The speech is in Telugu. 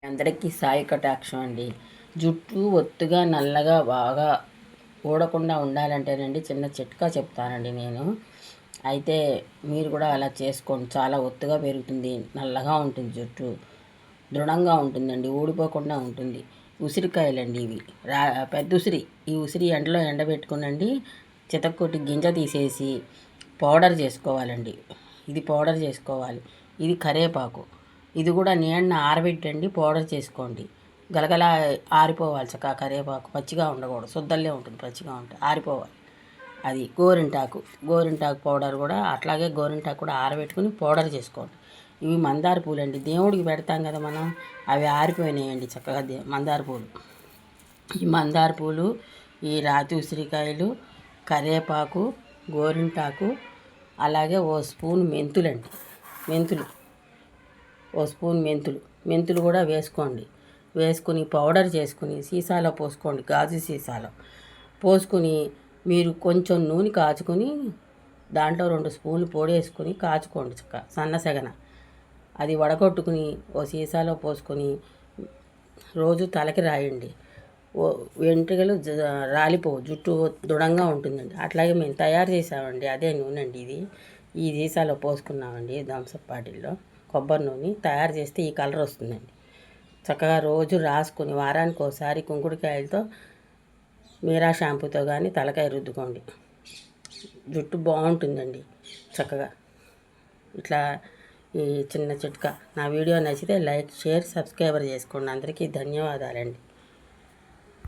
అందరికీ సాయి కటాక్షం అండి. జుట్టు ఒత్తుగా నల్లగా బాగా ఊడకుండా ఉండాలంటేనండి చిన్న చిట్కా చెప్తానండి నేను. అయితే మీరు కూడా అలా చేసుకోండి. చాలా ఒత్తుగా పెరుగుతుంది, నల్లగా ఉంటుంది, జుట్టు దృఢంగా ఉంటుందండి, ఊడిపోకుండా ఉంటుంది. ఉసిరికాయలండి ఇవి, పెద్ద ఉసిరి. ఈ ఉసిరి ఎండలో ఎండబెట్టుకునండి, చితక్కొట్టి గింజ తీసేసి పౌడర్ చేసుకోవాలండి. ఇది పౌడర్ చేసుకోవాలి. ఇది కరివేపాకు, ఇది కూడా నీడన ఆరబెట్టండి, పౌడర్ చేసుకోండి. గలగల ఆరిపోవాలి చక్కగా. కరివేపాకు పచ్చిగా ఉండకూడదు, శుద్ధల్లే ఉంటుంది, పచ్చిగా ఉంటుంది, ఆరిపోవాలి. అది గోరింటాకు పౌడర్ కూడా అట్లాగే, గోరింటాకు కూడా ఆరబెట్టుకుని పౌడర్ చేసుకోండి. ఇవి మందార పూలు అండి, దేవుడికి పెడతాం కదా మనం. అవి ఆరిపోయినాయండి చక్కగా మందార పూలు. ఈ మందార పూలు, ఈ రాతి ఉసిరికాయలు, కరివేపాకు, గోరింటాకు, అలాగే ఓ స్పూన్ మెంతులండి. ఓ స్పూన్ మెంతులు కూడా వేసుకోండి. వేసుకుని పౌడర్ చేసుకుని సీసాలో పోసుకోండి, గాజు సీసాలో పోసుకుని మీరు కొంచెం నూనె కాచుకొని దాంట్లో 2 స్పూన్లు పొడి వేసుకొని కాచుకోండి చక్క సన్నసెగన. అది వడగొట్టుకుని ఓ సీసాలో పోసుకొని రోజు తలకి రాయండి. వెంట్రుకలు రాలిపోవు, జుట్టు దృఢంగా ఉంటుందండి. అట్లాగే మేము తయారు చేసామండి, అదే నూనె అండి ఇది. ఈ సీసాలో పోసుకున్నామండి థమ్సప్ బాటిల్లో. కొబ్బరి నూనె తయారు చేస్తే ఈ కలర్ వస్తుందండి. చక్కగా రోజు రాసుకొని వారానికి ఒకసారి కుంకుడుకాయలతో మీరా షాంపూతో కానీ తలకాయ రుద్దుకోండి, జుట్టు బాగుంటుందండి చక్కగా. ఇట్లా ఈ చిన్న చిట్కా. నా వీడియో నచ్చితే లైక్, షేర్, సబ్స్క్రైబర్ చేసుకోండి. అందరికీ ధన్యవాదాలండి.